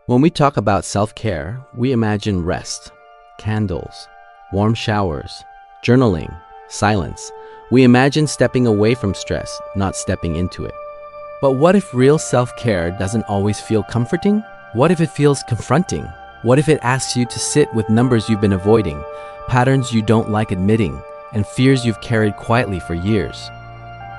When we talk about self-care, we imagine rest, candles, warm showers, journaling, silence. We imagine stepping away from stress, not stepping into it. But what if real self-care doesn't always feel comforting? What if it feels confronting? What if it asks you to sit with numbers you've been avoiding, patterns you don't like admitting, and fears you've carried quietly for years?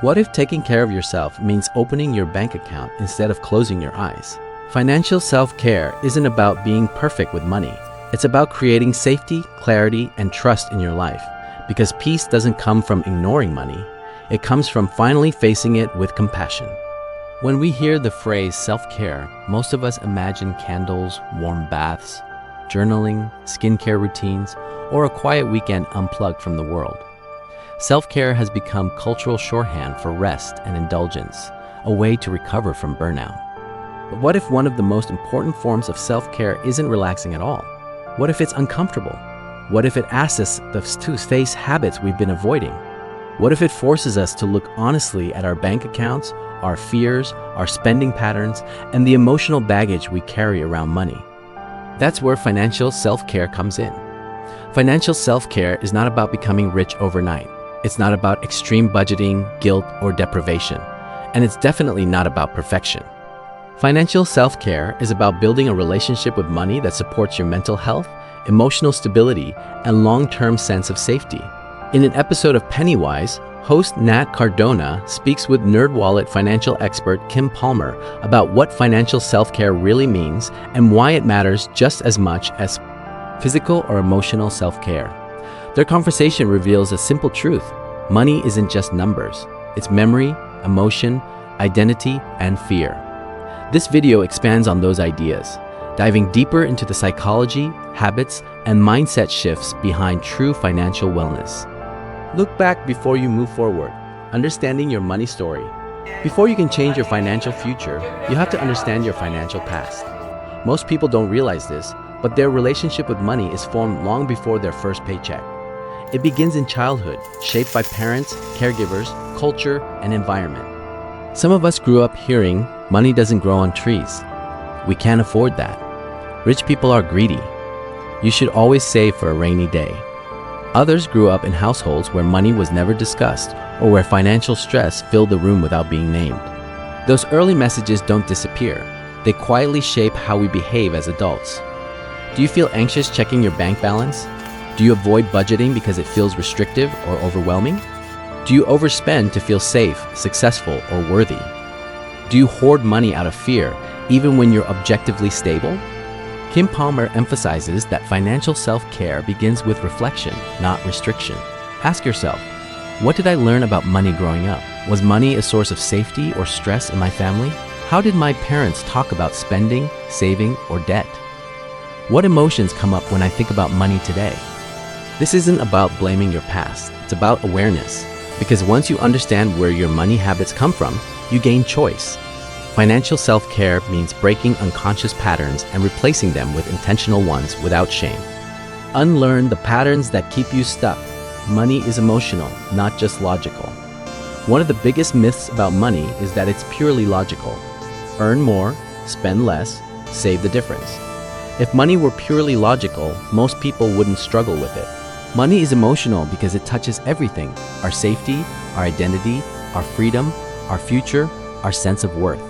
What if taking care of yourself means opening your bank account instead of closing your eyes? Financial self-care isn't about being perfect with money. It's about creating safety, clarity, and trust in your life. Because peace doesn't come from ignoring money. It comes from finally facing it with compassion. When we hear the phrase self-care, most of us imagine candles, warm baths, journaling, skincare routines, or a quiet weekend unplugged from the world. Self-care has become cultural shorthand for rest and indulgence, a way to recover from burnout. But what if one of the most important forms of self-care isn't relaxing at all? What if it's uncomfortable? What if it asks us to face habits we've been avoiding? What if it forces us to look honestly at our bank accounts, our fears, our spending patterns, and the emotional baggage we carry around money? That's where financial self-care comes in. Financial self-care is not about becoming rich overnight. It's not about extreme budgeting, guilt, or deprivation. And it's definitely not about perfection. Financial self-care is about building a relationship with money that supports your mental health, emotional stability, and long-term sense of safety. In an episode of Pennywise, host Nat Cardona speaks with NerdWallet financial expert Kim Palmer about what financial self-care really means and why it matters just as much as physical or emotional self-care. Their conversation reveals a simple truth. Money isn't just numbers. It's memory, emotion, identity, and fear. This video expands on those ideas, diving deeper into the psychology, habits, and mindset shifts behind true financial wellness. Look back before you move forward, understanding your money story. Before you can change your financial future, you have to understand your financial past. Most people don't realize this, but their relationship with money is formed long before their first paycheck. It begins in childhood, shaped by parents, caregivers, culture, and environment. Some of us grew up hearing, money doesn't grow on trees. We can't afford that. Rich people are greedy. You should always save for a rainy day. Others grew up in households where money was never discussed or where financial stress filled the room without being named. Those early messages don't disappear. They quietly shape how we behave as adults. Do you feel anxious checking your bank balance? Do you avoid budgeting because it feels restrictive or overwhelming? Do you overspend to feel safe, successful, or worthy? Do you hoard money out of fear, even when you're objectively stable? Kim Palmer emphasizes that financial self-care begins with reflection, not restriction. Ask yourself, what did I learn about money growing up? Was money a source of safety or stress in my family? How did my parents talk about spending, saving, or debt? What emotions come up when I think about money today? This isn't about blaming your past, it's about awareness. Because once you understand where your money habits come from, you gain choice. Financial self-care means breaking unconscious patterns and replacing them with intentional ones without shame. Unlearn the patterns that keep you stuck. Money is emotional, not just logical. One of the biggest myths about money is that it's purely logical. Earn more, spend less, save the difference. If money were purely logical, most people wouldn't struggle with it. Money is emotional because it touches everything: our safety, our identity, our freedom, our future, our sense of worth.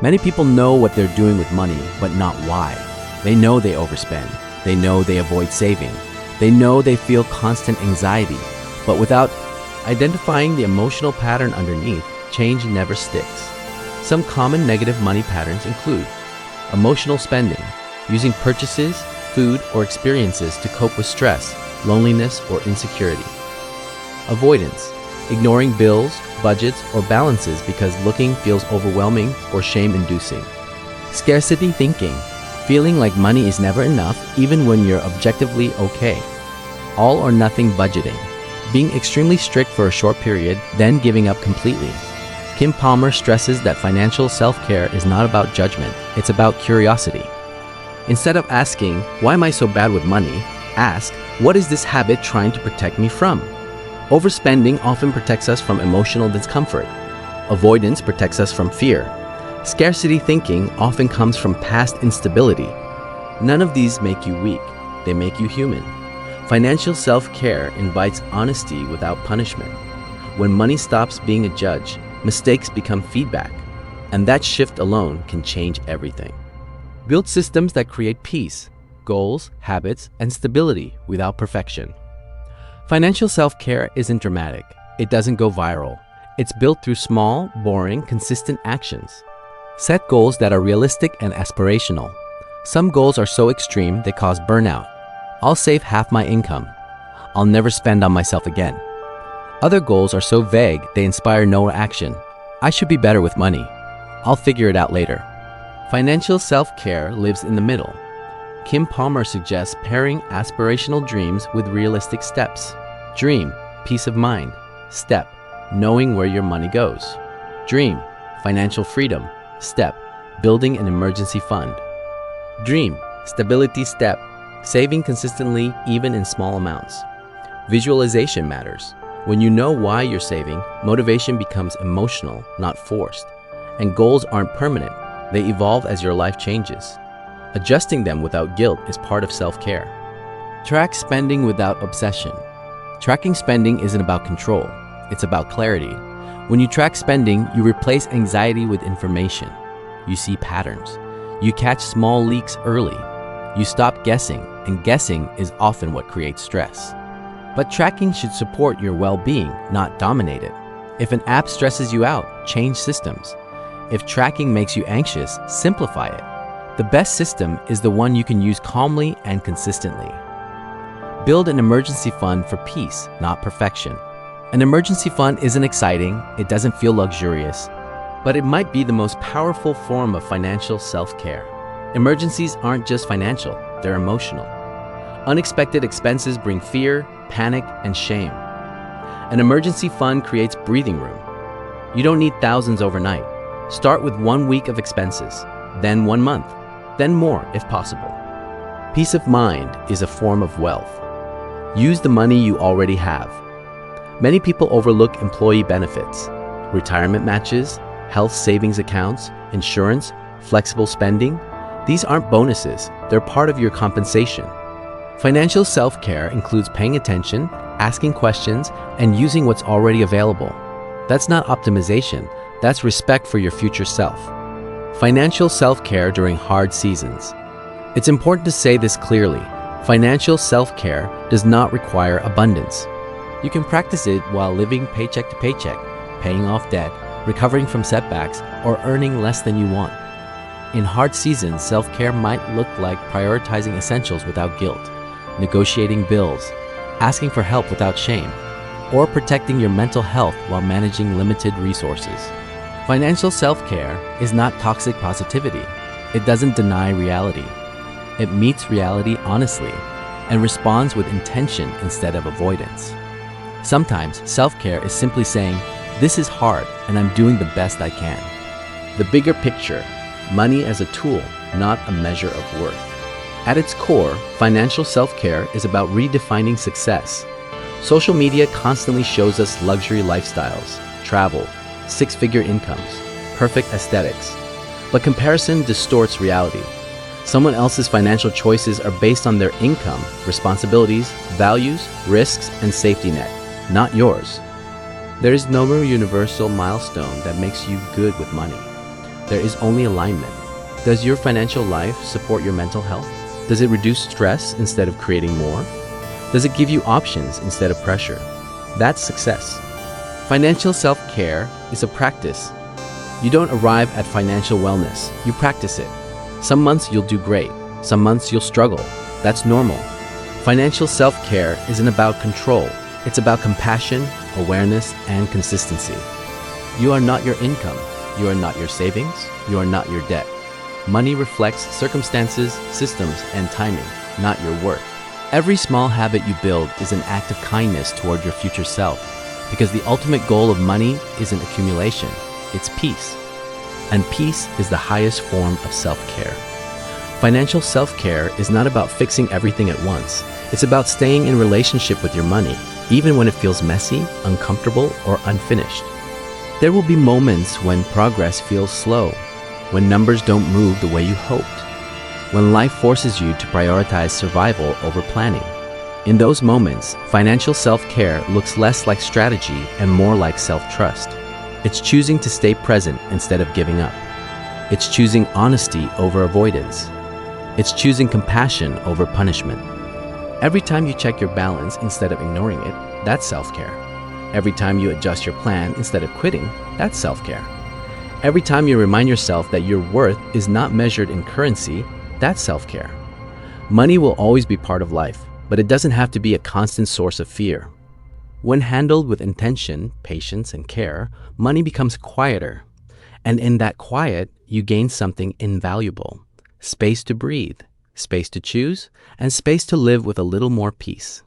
Many people know what they're doing with money, but not why. They know they overspend. They know they avoid saving. They know they feel constant anxiety. But without identifying the emotional pattern underneath, change never sticks. Some common negative money patterns include emotional spending, using purchases, food, or experiences to cope with stress, loneliness, or insecurity. Avoidance, ignoring bills, budgets, or balances because looking feels overwhelming or shame-inducing. Scarcity thinking, feeling like money is never enough even when you're objectively okay. All or nothing budgeting, being extremely strict for a short period, then giving up completely. Kim Palmer stresses that financial self-care is not about judgment, it's about curiosity. Instead of asking, why am I so bad with money? Ask, what is this habit trying to protect me from? Overspending often protects us from emotional discomfort. Avoidance protects us from fear. Scarcity thinking often comes from past instability. None of these make you weak, they make you human. Financial self-care invites honesty without punishment. When money stops being a judge, mistakes become feedback, and that shift alone can change everything. Build systems that create peace, goals, habits, and stability without perfection. Financial self-care isn't dramatic. It doesn't go viral. It's built through small, boring, consistent actions. Set goals that are realistic and aspirational. Some goals are so extreme they cause burnout. I'll save half my income. I'll never spend on myself again. Other goals are so vague they inspire no action. I should be better with money. I'll figure it out later. Financial self-care lives in the middle. Kim Palmer suggests pairing aspirational dreams with realistic steps. Dream, peace of mind. Step, knowing where your money goes. Dream, financial freedom. Step, building an emergency fund. Dream, stability. Step, saving consistently even in small amounts. Visualization matters. When you know why you're saving, motivation becomes emotional, not forced. And goals aren't permanent. They evolve as your life changes. Adjusting them without guilt is part of self-care. Track spending without obsession. Tracking spending isn't about control. It's about clarity. When you track spending, you replace anxiety with information. You see patterns. You catch small leaks early. You stop guessing, and guessing is often what creates stress. But tracking should support your well-being, not dominate it. If an app stresses you out, change systems. If tracking makes you anxious, simplify it. The best system is the one you can use calmly and consistently. Build an emergency fund for peace, not perfection. An emergency fund isn't exciting, it doesn't feel luxurious, but it might be the most powerful form of financial self-care. Emergencies aren't just financial, they're emotional. Unexpected expenses bring fear, panic, and shame. An emergency fund creates breathing room. You don't need thousands overnight. Start with 1 week of expenses, then 1 month, then more if possible. Peace of mind is a form of wealth. Use the money you already have. Many people overlook employee benefits, retirement matches, health savings accounts, insurance, flexible spending. These aren't bonuses, they're part of your compensation. Financial self-care includes paying attention, asking questions, and using what's already available. That's not optimization, that's respect for your future self. Financial self-care during hard seasons. It's important to say this clearly. Financial self-care does not require abundance. You can practice it while living paycheck to paycheck, paying off debt, recovering from setbacks, or earning less than you want. In hard seasons, self-care might look like prioritizing essentials without guilt, negotiating bills, asking for help without shame, or protecting your mental health while managing limited resources. Financial self-care is not toxic positivity. It doesn't deny reality. It meets reality honestly and responds with intention instead of avoidance. Sometimes self-care is simply saying, "This is hard and I'm doing the best I can." The bigger picture, money as a tool, not a measure of worth. At its core, financial self-care is about redefining success. Social media constantly shows us luxury lifestyles, travel, six-figure incomes, perfect aesthetics. But comparison distorts reality. Someone else's financial choices are based on their income, responsibilities, values, risks, and safety net, not yours. There is no universal milestone that makes you good with money. There is only alignment. Does your financial life support your mental health? Does it reduce stress instead of creating more? Does it give you options instead of pressure? That's success. Financial self-care is a practice. You don't arrive at financial wellness, you practice it. Some months you'll do great, some months you'll struggle. That's normal. Financial self-care isn't about control, it's about compassion, awareness, and consistency. You are not your income, you are not your savings, you are not your debt. Money reflects circumstances, systems, and timing, not your worth. Every small habit you build is an act of kindness toward your future self, because the ultimate goal of money isn't accumulation, it's peace. And peace is the highest form of self-care. Financial self-care is not about fixing everything at once. It's about staying in relationship with your money, even when it feels messy, uncomfortable, or unfinished. There will be moments when progress feels slow, when numbers don't move the way you hoped, when life forces you to prioritize survival over planning. In those moments, financial self-care looks less like strategy and more like self-trust. It's choosing to stay present instead of giving up. It's choosing honesty over avoidance. It's choosing compassion over punishment. Every time you check your balance instead of ignoring it, that's self-care. Every time you adjust your plan instead of quitting, that's self-care. Every time you remind yourself that your worth is not measured in currency, that's self-care. Money will always be part of life, but it doesn't have to be a constant source of fear. When handled with intention, patience, and care, money becomes quieter. And in that quiet, you gain something invaluable: space to breathe, space to choose, and space to live with a little more peace.